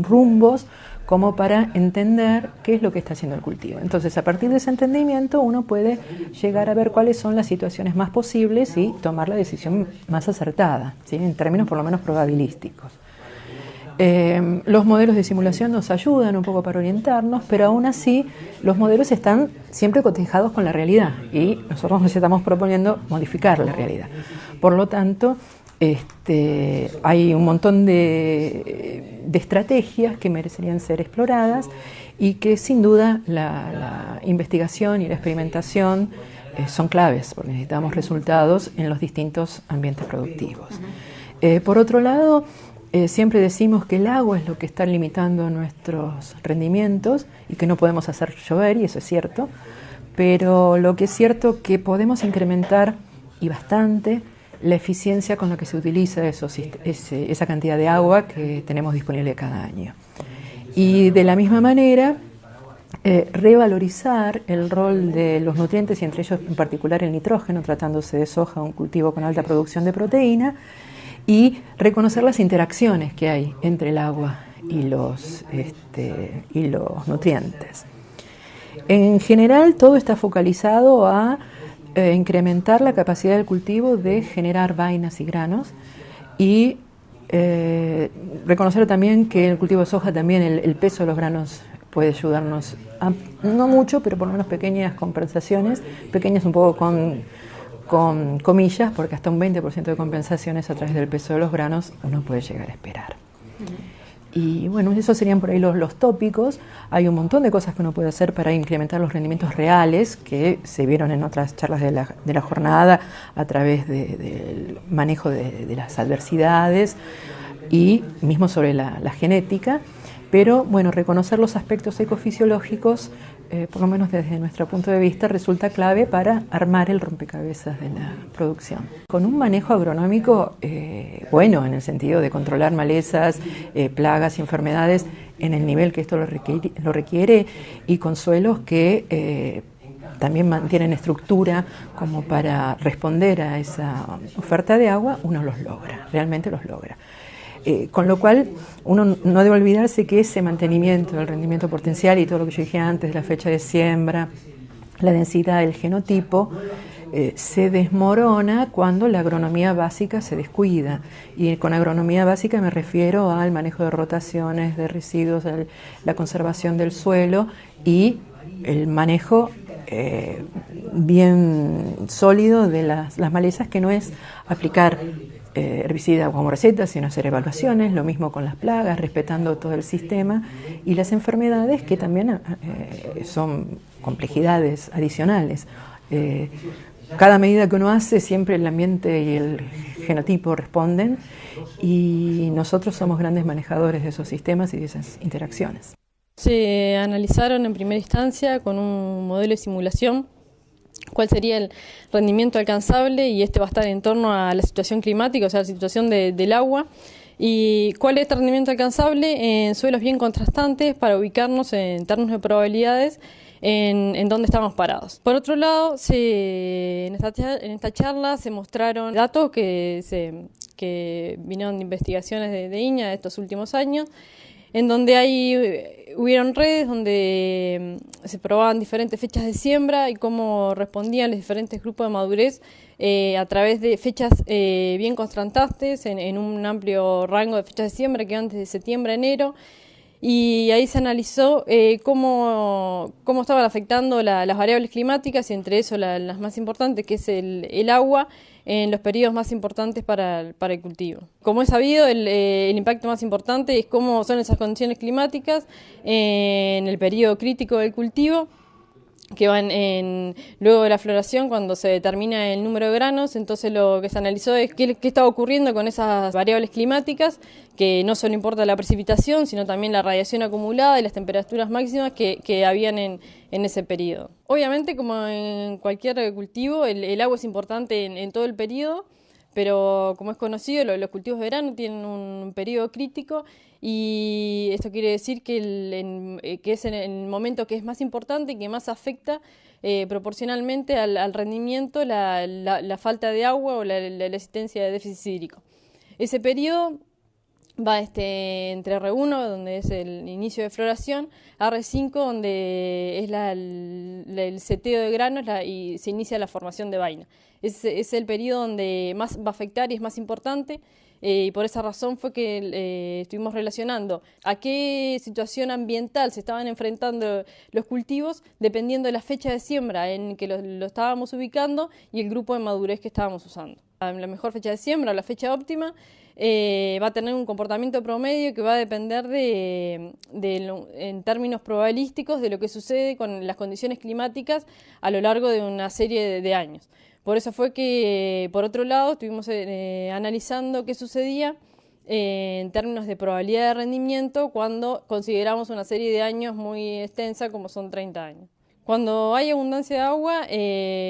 rumbos como para entender qué es lo que está haciendo el cultivo. Entonces, a partir de ese entendimiento, uno puede llegar a ver cuáles son las situaciones más posibles y tomar la decisión más acertada, ¿sí? En términos por lo menos probabilísticos. Los modelos de simulación nos ayudan un poco para orientarnos, pero aún así los modelos están siempre cotejados con la realidad y nosotros nos estamos proponiendo modificar la realidad. Por lo tanto, hay un montón de estrategias que merecerían ser exploradas y que sin duda la investigación y la experimentación son claves porque necesitamos resultados en los distintos ambientes productivos. Por otro lado, siempre decimos que el agua es lo que está limitando nuestros rendimientos y que no podemos hacer llover, y eso es cierto, pero lo que es cierto es que podemos incrementar y bastante la eficiencia con la que se utiliza esa cantidad de agua que tenemos disponible cada año. Y de la misma manera, revalorizar el rol de los nutrientes y entre ellos en particular el nitrógeno, tratándose de soja, un cultivo con alta producción de proteína, y reconocer las interacciones que hay entre el agua y los nutrientes. En general, todo está focalizado a incrementar la capacidad del cultivo de generar vainas y granos y reconocer también que el cultivo de soja también el peso de los granos puede ayudarnos a, no mucho, pero por lo menos pequeñas compensaciones, pequeñas un poco con comillas, porque hasta un 20% de compensaciones a través del peso de los granos uno puede llegar a esperar. Y bueno, esos serían por ahí los tópicos. Hay un montón de cosas que uno puede hacer para incrementar los rendimientos reales que se vieron en otras charlas de la jornada a través del manejo de las adversidades y mismo sobre la genética. Pero bueno, reconocer los aspectos ecofisiológicos, por lo menos desde nuestro punto de vista, resulta clave para armar el rompecabezas de la producción. Con un manejo agronómico bueno, en el sentido de controlar malezas, plagas y enfermedades en el nivel que esto lo requiere y con suelos que también mantienen estructura como para responder a esa oferta de agua, uno los logra, realmente los logra. Con lo cual, uno no debe olvidarse que ese mantenimiento del rendimiento potencial y todo lo que yo dije antes, la fecha de siembra, la densidad del genotipo, se desmorona cuando la agronomía básica se descuida. Y con agronomía básica me refiero al manejo de rotaciones, de residuos, la conservación del suelo y el manejo bien sólido de las malezas, que no es aplicar herbicida como receta, sino hacer evaluaciones, lo mismo con las plagas, respetando todo el sistema, y las enfermedades, que también son complejidades adicionales. Cada medida que uno hace, siempre el ambiente y el genotipo responden, y nosotros somos grandes manejadores de esos sistemas y de esas interacciones. Se analizaron en primera instancia con un modelo de simulación cuál sería el rendimiento alcanzable, y este va a estar en torno a la situación climática, o sea, la situación del agua, y cuál es este rendimiento alcanzable en suelos bien contrastantes para ubicarnos en términos de probabilidades en dónde estamos parados. Por otro lado, en esta charla se mostraron datos que vinieron de investigaciones de INAH de estos últimos años, en donde hubieron redes donde se probaban diferentes fechas de siembra y cómo respondían los diferentes grupos de madurez a través de fechas bien contrastantes en un amplio rango de fechas de siembra que van desde septiembre a enero. Y ahí se analizó cómo estaban afectando las variables climáticas, y entre eso las más importantes, que es el agua, en los periodos más importantes para el cultivo. Como es sabido, el impacto más importante es cómo son esas condiciones climáticas en el periodo crítico del cultivo, que van luego de la floración, cuando se determina el número de granos. Entonces lo que se analizó es qué estaba ocurriendo con esas variables climáticas, que no solo importa la precipitación, sino también la radiación acumulada y las temperaturas máximas que habían en ese periodo. Obviamente, como en cualquier cultivo, el agua es importante en todo el periodo, pero como es conocido, los cultivos de verano tienen un periodo crítico, y esto quiere decir que es en el momento que es más importante y que más afecta proporcionalmente al rendimiento la falta de agua o la existencia de déficit hídrico. Ese periodo va entre R1, donde es el inicio de floración, a R5, donde es el seteo de granos y se inicia la formación de vaina. Es el periodo donde más va a afectar y es más importante, y por esa razón fue que estuvimos relacionando a qué situación ambiental se estaban enfrentando los cultivos dependiendo de la fecha de siembra en que lo estábamos ubicando y el grupo de madurez que estábamos usando. La mejor fecha de siembra o la fecha óptima va a tener un comportamiento promedio que va a depender en términos probabilísticos de lo que sucede con las condiciones climáticas a lo largo de una serie de años. Por eso fue que, por otro lado, estuvimos analizando qué sucedía en términos de probabilidad de rendimiento cuando consideramos una serie de años muy extensa, como son 30 años. Cuando hay abundancia de agua,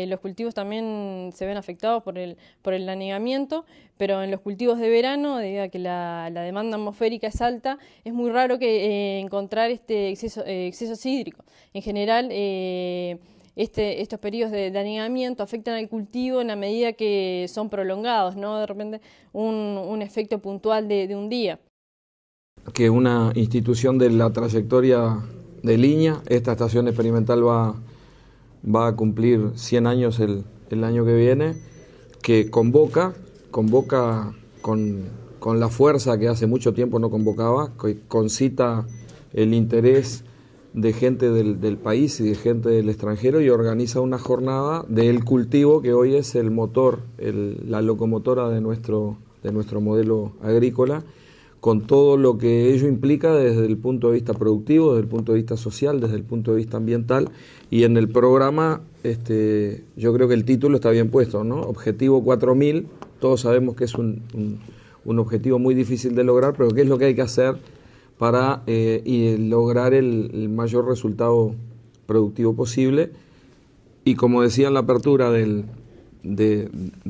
los cultivos también se ven afectados por el anegamiento, pero en los cultivos de verano, debido a que la demanda atmosférica es alta, es muy raro encontrar excesos hídricos. En general, estos periodos de anegamiento afectan al cultivo en la medida que son prolongados, no de repente un efecto puntual de un día. Que una institución de la trayectoria de INAH, esta estación experimental va a cumplir 100 años el año que viene, que convoca con la fuerza que hace mucho tiempo no convocaba, que concita el interés de gente del país y de gente del extranjero, y organiza una jornada del cultivo, que hoy es el motor, la locomotora de nuestro modelo agrícola, con todo lo que ello implica desde el punto de vista productivo, desde el punto de vista social, desde el punto de vista ambiental. Y en el programa, yo creo que el título está bien puesto, ¿no? Objetivo 4000, todos sabemos que es un objetivo muy difícil de lograr, pero ¿qué es lo que hay que hacer para lograr el mayor resultado productivo posible? Y como decía en la apertura de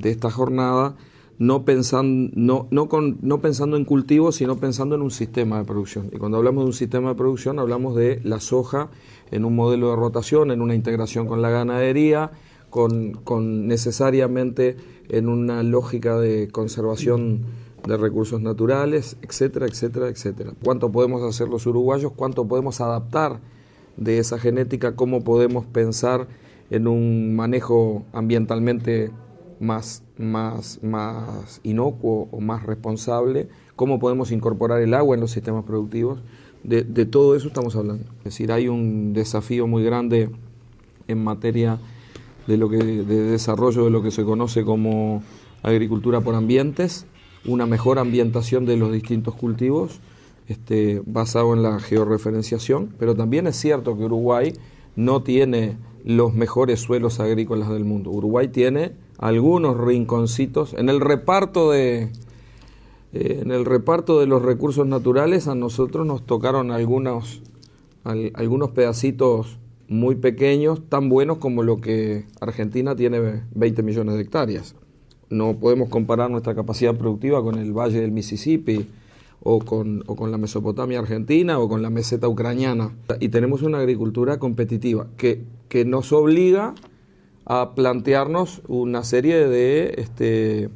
esta jornada, no pensando en cultivos, sino pensando en un sistema de producción. Y cuando hablamos de un sistema de producción, hablamos de la soja en un modelo de rotación, en una integración con la ganadería, con necesariamente en una lógica de conservación de recursos naturales, etcétera, etcétera, etcétera. ¿Cuánto podemos hacer los uruguayos? ¿Cuánto podemos adaptar de esa genética? ¿Cómo podemos pensar en un manejo ambientalmente más inocuo o más responsable? ¿Cómo podemos incorporar el agua en los sistemas productivos? De todo eso estamos hablando. Es decir, hay un desafío muy grande en materia de desarrollo de lo que se conoce como agricultura por ambientes, una mejor ambientación de los distintos cultivos, basado en la georreferenciación, pero también es cierto que Uruguay no tiene los mejores suelos agrícolas del mundo. Uruguay tiene algunos rinconcitos en el reparto de los recursos naturales. A nosotros nos tocaron algunos pedacitos muy pequeños, tan buenos como lo que Argentina tiene 20 millones de hectáreas. No podemos comparar nuestra capacidad productiva con el Valle del Mississippi o con la Mesopotamia argentina o con la meseta ucraniana. Y tenemos una agricultura competitiva que nos obliga a plantearnos una serie de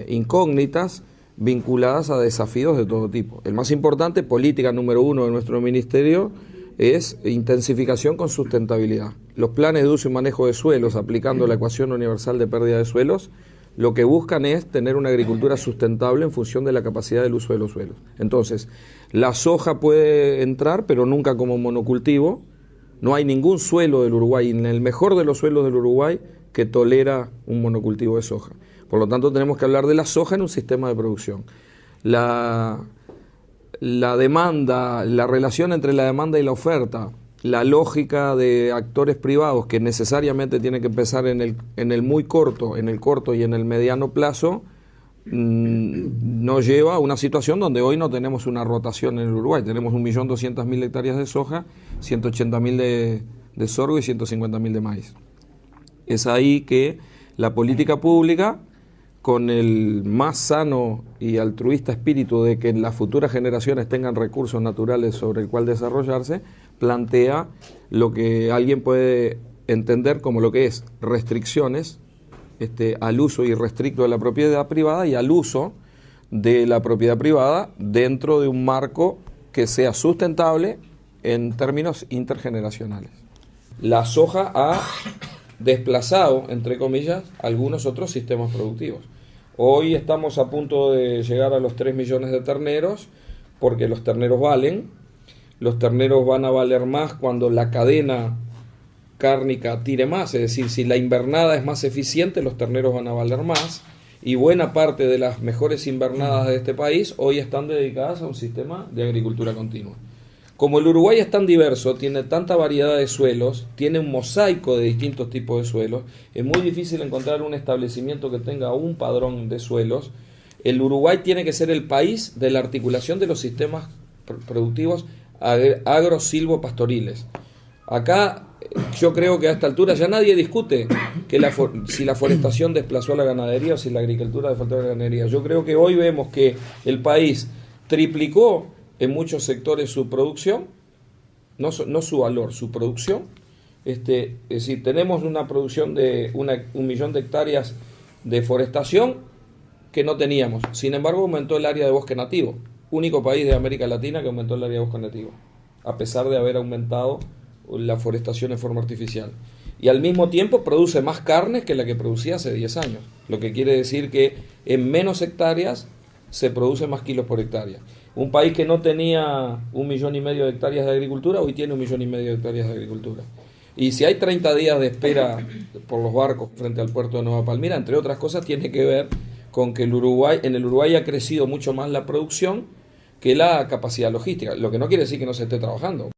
incógnitas vinculadas a desafíos de todo tipo. El más importante, política número 1 de nuestro ministerio, es intensificación con sustentabilidad. Los planes de uso y manejo de suelos, aplicando la ecuación universal de pérdida de suelos, lo que buscan es tener una agricultura sustentable en función de la capacidad del uso de los suelos. Entonces, la soja puede entrar, pero nunca como monocultivo. No hay ningún suelo del Uruguay, en el mejor de los suelos del Uruguay, que tolera un monocultivo de soja. Por lo tanto, tenemos que hablar de la soja en un sistema de producción. La demanda, la relación entre la demanda y la oferta, la lógica de actores privados que necesariamente tienen que empezar en el muy corto, en el corto y en el mediano plazo, nos lleva a una situación donde hoy no tenemos una rotación en el Uruguay. Tenemos 1.200.000 hectáreas de soja, 180.000 de sorgo y 150.000 de maíz. Es ahí que la política pública, con el más sano y altruista espíritu de que las futuras generaciones tengan recursos naturales sobre el cual desarrollarse, plantea lo que alguien puede entender como lo que es restricciones al uso irrestricto de la propiedad privada y al uso de la propiedad privada dentro de un marco que sea sustentable en términos intergeneracionales. La soja ha desplazado, entre comillas, algunos otros sistemas productivos. Hoy estamos a punto de llegar a los 3 millones de terneros, porque los terneros valen. Los terneros van a valer más cuando la cadena cárnica tire más, es decir, si la invernada es más eficiente, los terneros van a valer más. Y buena parte de las mejores invernadas de este país hoy están dedicadas a un sistema de agricultura continua. Como el Uruguay es tan diverso, tiene tanta variedad de suelos, tiene un mosaico de distintos tipos de suelos, es muy difícil encontrar un establecimiento que tenga un padrón de suelos. El Uruguay tiene que ser el país de la articulación de los sistemas productivos agro-silvopastoriles. Acá yo creo que a esta altura ya nadie discute que si la forestación desplazó a la ganadería o si la agricultura desplazó a la ganadería. Yo creo que hoy vemos que el país triplicó en muchos sectores su producción, no su valor, su producción. Es decir, tenemos una producción de 1 millón de hectáreas de forestación que no teníamos. Sin embargo, aumentó el área de bosque nativo. Único país de América Latina que aumentó el área de bosque nativo, a pesar de haber aumentado la forestación en forma artificial. Y al mismo tiempo produce más carne que la que producía hace 10 años. Lo que quiere decir que en menos hectáreas se produce más kilos por hectárea. Un país que no tenía 1,5 millones de hectáreas de agricultura, hoy tiene 1,5 millones de hectáreas de agricultura. Y si hay 30 días de espera por los barcos frente al puerto de Nueva Palmira, entre otras cosas, tiene que ver con que en el Uruguay ha crecido mucho más la producción que la capacidad logística. Lo que no quiere decir que no se esté trabajando.